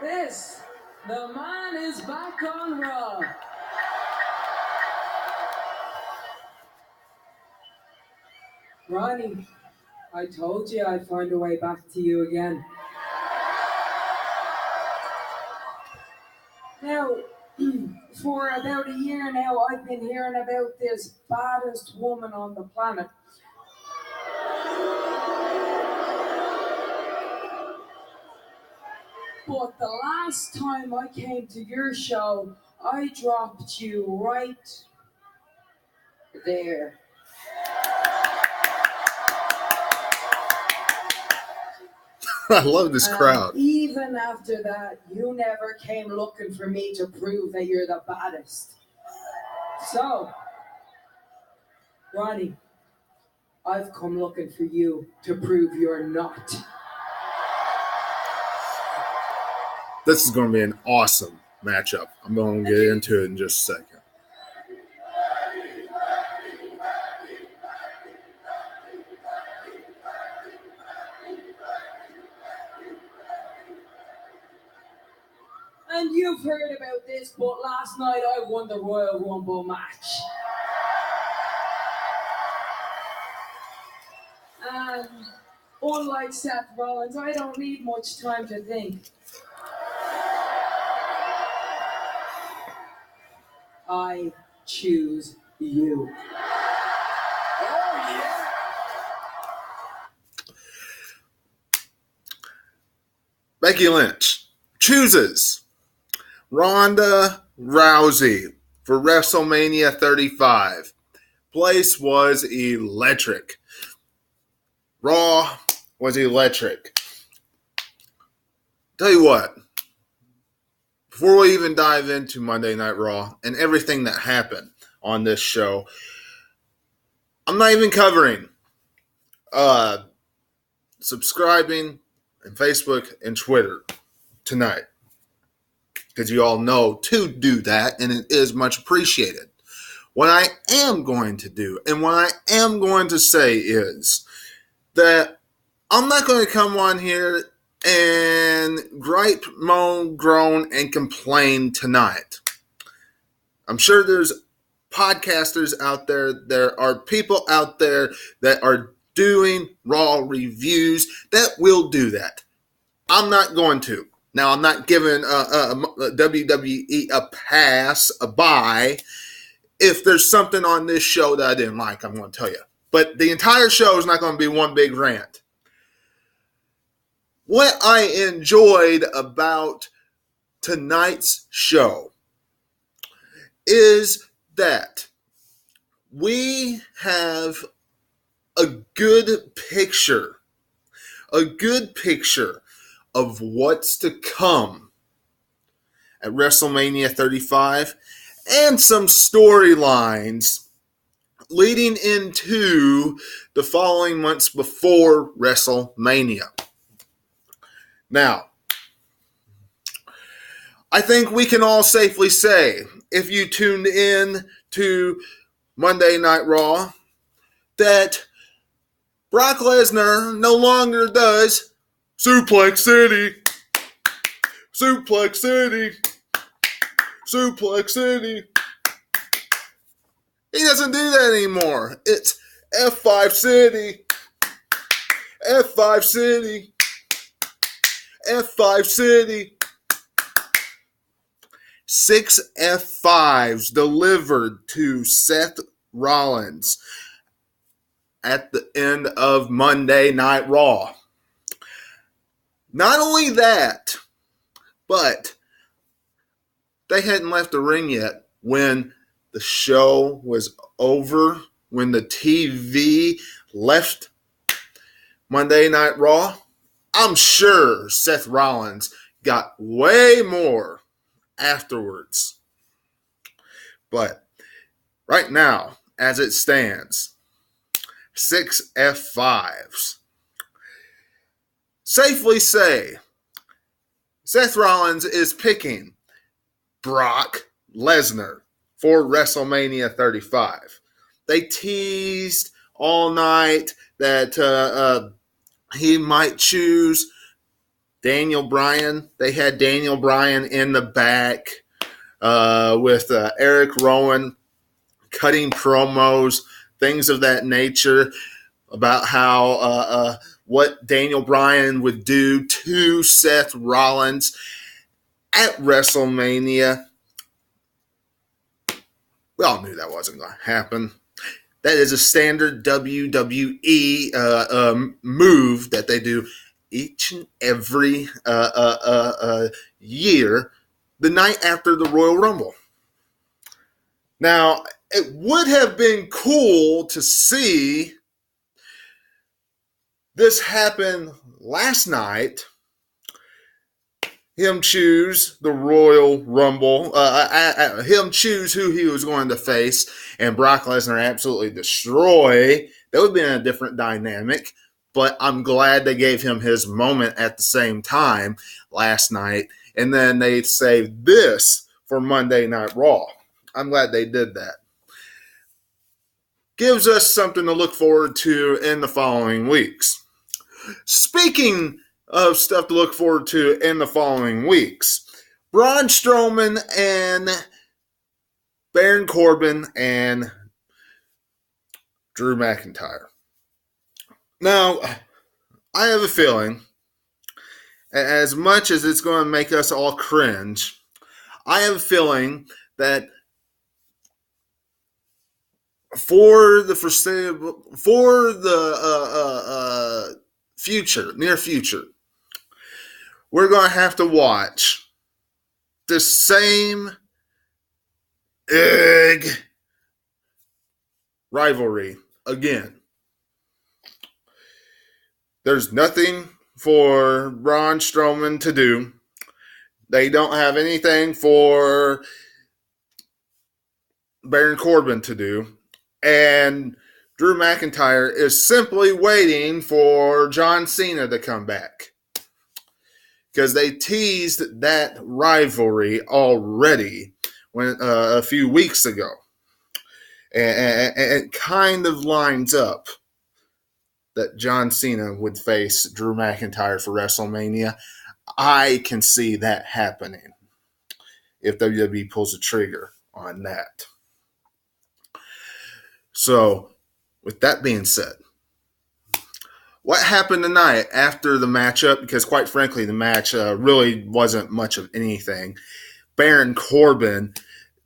This, the man is back on Raw. Ronnie, I told you I'd find a way back to you again. Now, for about a year now, I've been hearing about this baddest woman on the planet. But the last time I came to your show, I dropped you right there. I love this crowd. Even after that, you never came looking for me to prove that you're the baddest. So, Ronnie, I've come looking for you to prove you're not. This is going to be an awesome matchup. I'm going to get into it in just a second. And you've heard about this, but last night I won the Royal Rumble match. And unlike Seth Rollins, I don't need much time to think. I choose you. Oh, yeah. Becky Lynch chooses Ronda Rousey for WrestleMania 35. Place was electric. Raw was electric. Tell you what, before we even dive into Monday Night Raw and everything that happened on this show, I'm not even covering subscribing and Facebook and Twitter tonight, because you all know to do that, and it is much appreciated. What I am going to do and what I am going to say is that I'm not going to come on here and gripe, moan, groan, and complain tonight. I'm sure there's podcasters out there, there are people out there that are doing Raw reviews that will do that. I'm not going to. Now, I'm not giving WWE a pass, a bye. If there's something on this show that I didn't like, I'm going to tell you. But the entire show is not going to be one big rant. What I enjoyed about tonight's show is that we have a good picture of what's to come at WrestleMania 35 and some storylines leading into the following months before WrestleMania. Now, I think we can all safely say, if you tuned in to Monday Night Raw, that Brock Lesnar no longer does Suplex City, Suplex City, Suplex City. He doesn't do that anymore. It's F5 City, F5 City, F5 City. 6 F5s delivered to Seth Rollins at the end of Monday Night Raw. Not only that, but they hadn't left the ring yet when the show was over, when the TV left Monday Night Raw. I'm sure Seth Rollins got way more afterwards. But right now, as it stands, 6 F5s. Safely say, Seth Rollins is picking Brock Lesnar for WrestleMania 35. They teased all night that he might choose Daniel Bryan. They had Daniel Bryan in the back with Eric Rowan cutting promos, things of that nature about how what Daniel Bryan would do to Seth Rollins at WrestleMania. We all knew that wasn't going to happen. That is a standard WWE move that they do each and every year, the night after the Royal Rumble. Now, it would have been cool to see this happen last night. Him choose the Royal Rumble, him choose who he was going to face, and Brock Lesnar absolutely destroy. That would have been a different dynamic, but I'm glad they gave him his moment at the same time last night, and then they saved this for Monday Night Raw. I'm glad they did that. Gives us something to look forward to in the following weeks. Speaking of stuff to look forward to in the following weeks, Braun Strowman and Baron Corbin and Drew McIntyre. Now, I have a feeling, as much as it's going to make us all cringe, I have a feeling that for the foreseeable, for the near future, we're going to have to watch the same egg rivalry again. There's nothing for Braun Strowman to do. They don't have anything for Baron Corbin to do. And Drew McIntyre is simply waiting for John Cena to come back, because they teased that rivalry already a few weeks ago. And it kind of lines up that John Cena would face Drew McIntyre for WrestleMania. I can see that happening if WWE pulls a trigger on that. So, with that being said, what happened tonight after the matchup? Because quite frankly, the match really wasn't much of anything. Baron Corbin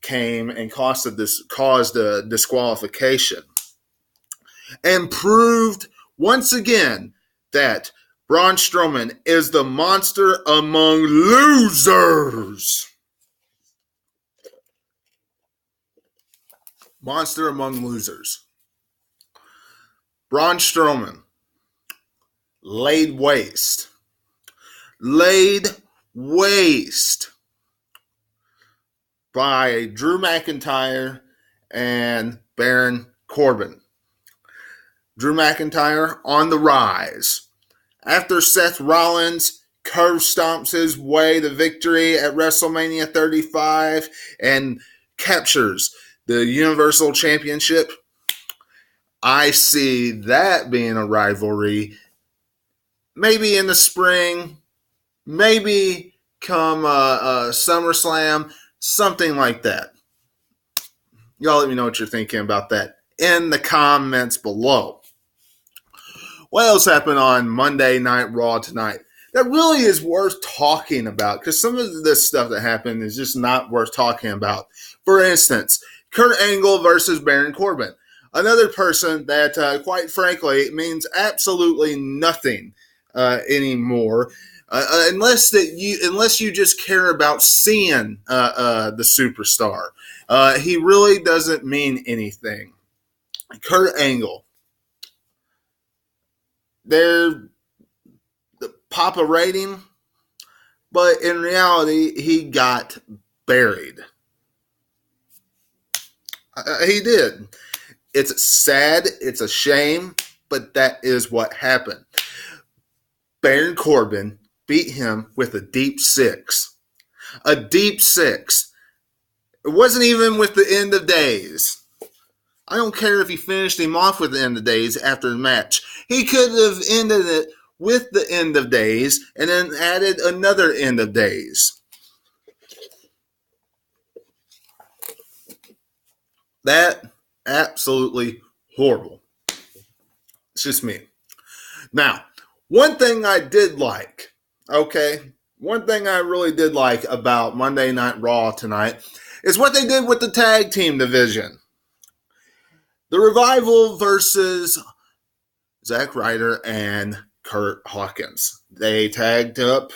came and caused a disqualification and proved once again that Braun Strowman is the monster among losers. Monster among losers. Braun Strowman laid waste by Drew McIntyre and Baron Corbin. Drew McIntyre on the rise. After Seth Rollins curb stomps his way to victory at WrestleMania 35 and captures the Universal Championship, I see that being a rivalry maybe in the spring, maybe come SummerSlam, something like that. Y'all let me know what you're thinking about that in the comments below. What else happened on Monday Night Raw tonight that really is worth talking about? Because some of this stuff that happened is just not worth talking about. For instance, Kurt Angle versus Baron Corbin. Another person that, quite frankly, means absolutely nothing anymore, unless you just care about seeing the superstar. He really doesn't mean anything. Kurt Angle. They're the Papa rating, but in reality, he got buried. He did. It's sad, it's a shame, but that is what happened. Baron Corbin beat him with a deep six. A deep six. It wasn't even with the end of days. I don't care if he finished him off with the end of days after the match. He could have ended it with the end of days and then added another end of days. That absolutely horrible. It's just me. Now, one thing I did like, okay, one thing I really did like about Monday Night Raw tonight is what they did with the tag team division. The Revival versus Zack Ryder and Kurt Hawkins. They tagged up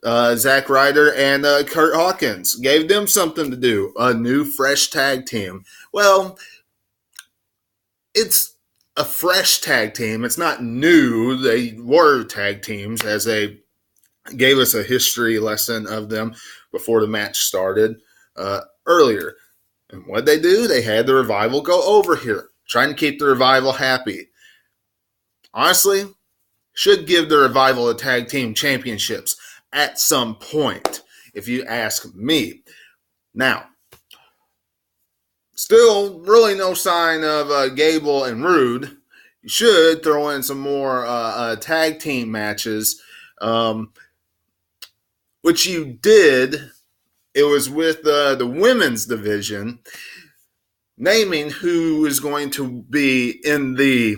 Zack Ryder and Kurt Hawkins. Gave them something to do. A new, fresh tag team. Well, it's a fresh tag team. It's not new. They were tag teams as they gave us a history lesson of them before the match started earlier. And what they do, they had the Revival go over here, trying to keep the Revival happy. Honestly, should give the Revival the tag team championships at some point, if you ask me. Now, still really no sign of Gable and Rude. You should throw in some more tag team matches, which you did. It was with the women's division, naming who is going to be in the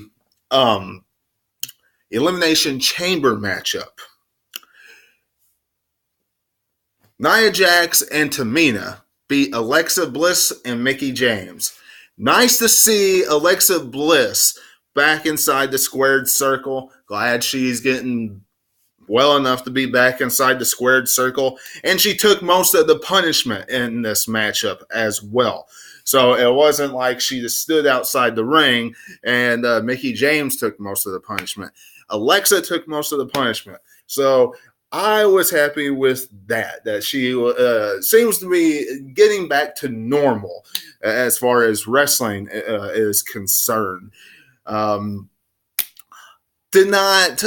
Elimination Chamber matchup. Nia Jax and Tamina beat Alexa Bliss and Mickie James. Nice to see Alexa Bliss back inside the squared circle. Glad she's getting well enough to be back inside the squared circle. And she took most of the punishment in this matchup as well. So it wasn't like she just stood outside the ring and Mickie James took most of the punishment. Alexa took most of the punishment. So I was happy with that she seems to be getting back to normal as far as wrestling is concerned. Did not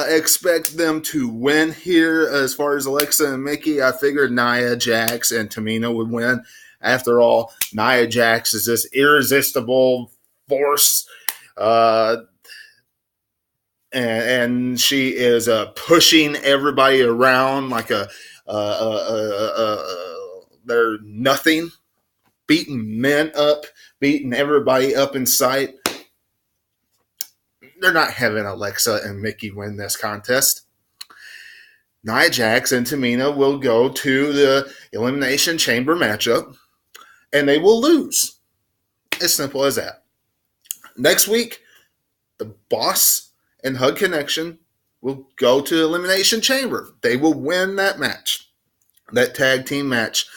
expect them to win here as far as Alexa and Mickie. I figured Nia Jax and Tamina would win. After all, Nia Jax is this irresistible force. And she is pushing everybody around like they're nothing. Beating men up, beating everybody up in sight. They're not having Alexa and Mickie win this contest. Nia Jax and Tamina will go to the Elimination Chamber matchup, and they will lose. As simple as that. Next week, the Boss and Hug Connection will go to Elimination Chamber. They will win that match, that tag team match,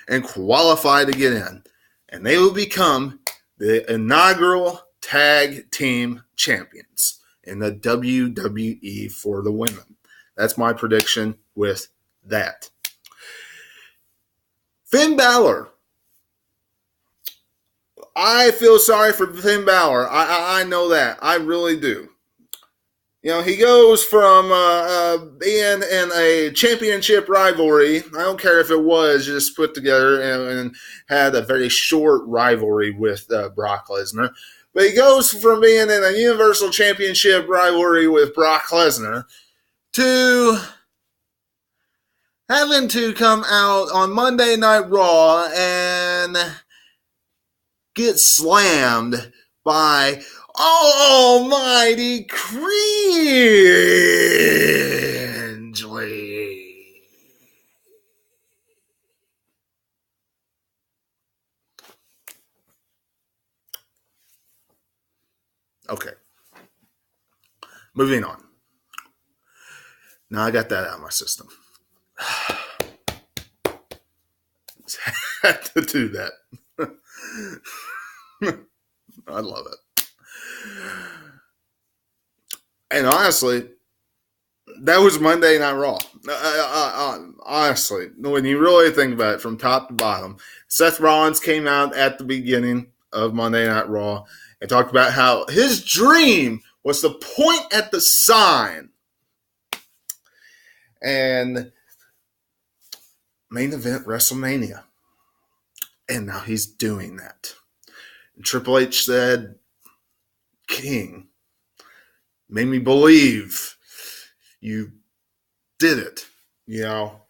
and qualify to get in. And they will become the inaugural tag team champions in the WWE for the women. That's my prediction with that. Finn Balor. I feel sorry for Finn Balor. I know that. I really do. You know, he goes from being in a championship rivalry. I don't care if it was just put together and had a very short rivalry with Brock Lesnar. But he goes from being in a Universal Championship rivalry with Brock Lesnar to having to come out on Monday Night Raw and get slammed by Almighty Cringely. Okay. Moving on. Now I got that out of my system. Had to do that. I love it. And honestly, that was Monday Night Raw. Honestly, when you really think about it from top to bottom, Seth Rollins came out at the beginning of Monday Night Raw and talked about how his dream was to point at the sign. And main event WrestleMania. And now he's doing that. And Triple H said, King made me believe You did it. You know,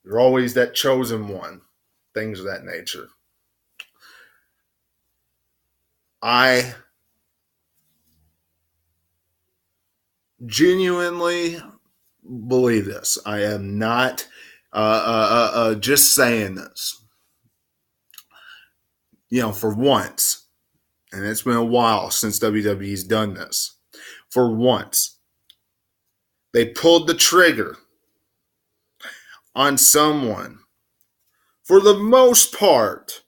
you're always that chosen one. Things of that nature. I genuinely believe this. I am not just saying this. You know, for once, and it's been a while since WWE's done this. For once, they pulled the trigger on someone, for the most part,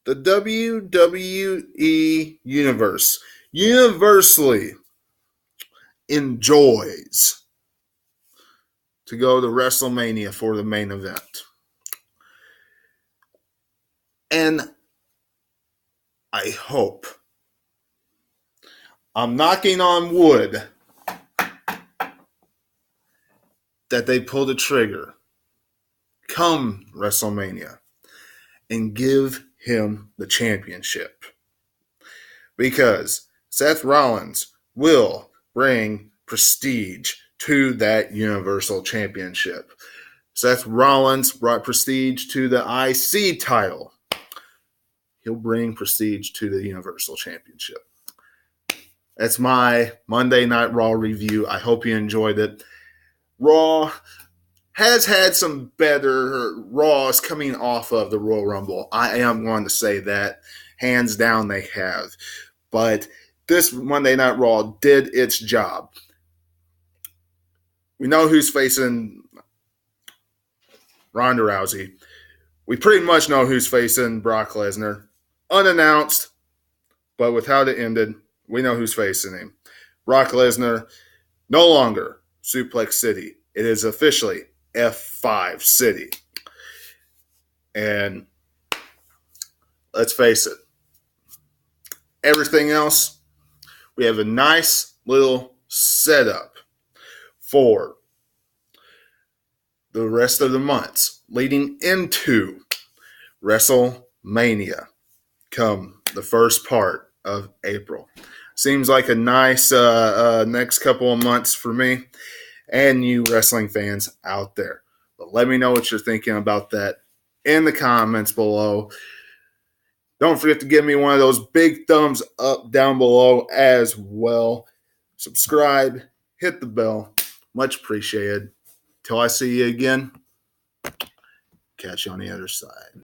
the WWE universe universally enjoys to go to WrestleMania for the main event. And I hope, I'm knocking on wood, that they pull the trigger come WrestleMania and give him the championship. Because Seth Rollins will bring prestige to that Universal Championship. Seth Rollins brought prestige to the IC title. He'll bring prestige to the Universal Championship. That's my Monday Night Raw review. I hope you enjoyed it. Raw has had some better Raws coming off of the Royal Rumble. I am going to say that. Hands down, they have. But this Monday Night Raw did its job. We know who's facing Ronda Rousey. We pretty much know who's facing Brock Lesnar. Unannounced, but with how it ended, we know who's facing him. Brock Lesnar, no longer Suplex City. It is officially F5 City. And let's face it, everything else, we have a nice little setup for the rest of the months leading into WrestleMania come the first part of April. Seems like a nice next couple of months for me and you wrestling fans out there. But let me know what you're thinking about that in the comments below. Don't forget to give me one of those big thumbs up down below as well. Subscribe, hit the bell. Much appreciated. Till I see you again, catch you on the other side.